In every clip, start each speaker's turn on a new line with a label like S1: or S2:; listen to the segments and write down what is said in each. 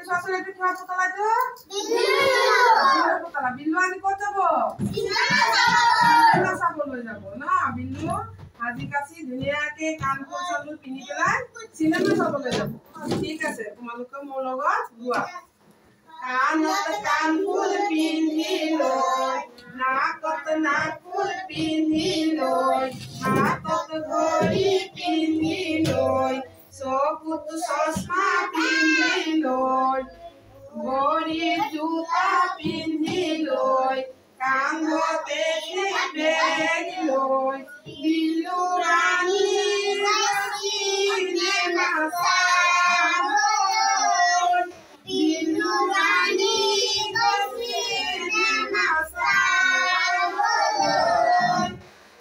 S1: চোৱাচোন এইটো কিহৰ পুতলা এইটো বিল্লুৰ পুতলা বিল্লু আজি ক'ত যাব চিনেমা চাবলৈ যাব ন বিল্লু আজি কাছি ধুনীয়াকে কাণফুল চানফুল পিন্ধি পেলাই চিনেমা চাবলৈ যাব ঠিক আছে তোমালোকে মোৰ লগত গোৱা কাণত কাণফুল পিন্ধি লৈ নাকত নাকফুল পিন্ধি লৈ হাতত ঘড়ী পিন্ধি লৈ চকুত চশমা পিন্ধি লৈ ভৰিত জোতা পিন্ধি লৈ কান্ধতে বেগ লৈ বিল্লু ৰাণী চিনেমা চাবলৈ বিল্লু ৰাণী চিনেমা চাবলৈ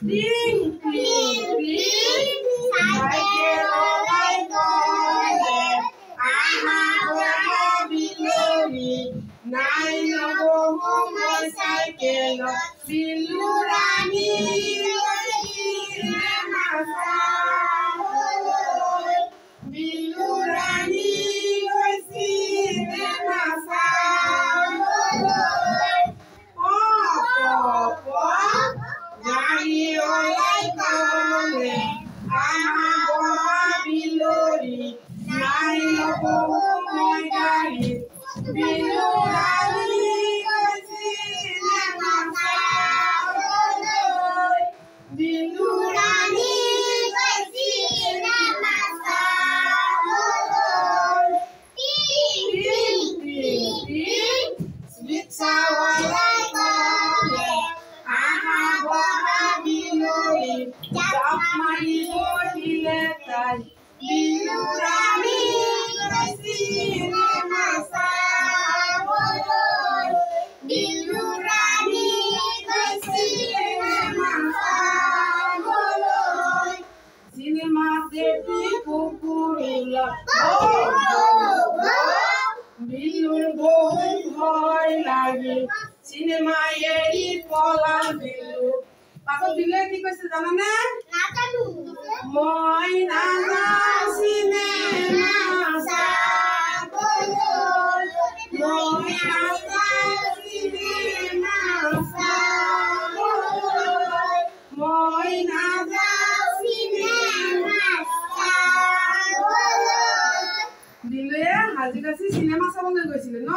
S1: টিং টিং টিং চাইকেললৈ গ'লে আহা আহা বিল্লুৰি নাই নবহো মই চাইকেলত বিল্লু ৰাণী চিনেমা চাবলৈ বিল্লু ৰাণী চিনেমা চাবলৈ গাড়ী ওলাই গ'লে আহা বহা বিল্লুৰি নাই নবহো মই গাড়ীত বিল্লু ৰাণী চিনেমা চাবলৈ বিল্লু ৰাণী চিনেমা চাবলৈ টিং টিং টিং টিং ৰিক্সা ওলাই গ'লে আহা বহা বিল্লুৰি জাপ মাৰি বহিলে তাই বিল্লু ৰাণী চিনেমা চাবলৈ বিল্লু ৰাণী চিনেমা চাবলৈ চিনেমাত দেখি কুকুৰ বিল্লুৰ বহুত ভয় লাগিল চিনেমা এৰি পলাল বিল্লু পাছত বিল্লুৱে কি কৈছে জানানে মই নাযাওঁ চিনেমা চাবলৈ মই নাযাওঁ চিনেমা চাবলৈ মই নাযাওঁ চিনেমা চাবলৈ বিল্লুৱে সাজি কাচি চিনেমা চাবলৈ গৈছিলে ন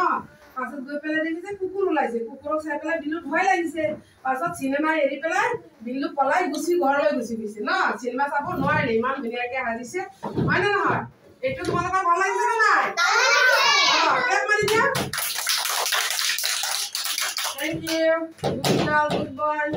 S1: পাছত গৈ পেলাই দেখিছে কুকুৰ ওলাইছে কুকুৰক চাই পেলাই বিল্লুৰ ভয় লাগিছে পাছত চিনেমা এৰি পেলাই বিল্লু পলাই গুচি ঘৰলৈ গুচি গৈছে ন চিনেমা চাব নোৱাৰে ইমান ধুনীয়াকে সাজিছে হয় নে নহয় এইটো তোমালোকৰ ভাল লাগিছে নে নাই ক্লেপ মাৰি দিয়া Thank you. Good girl, good boy.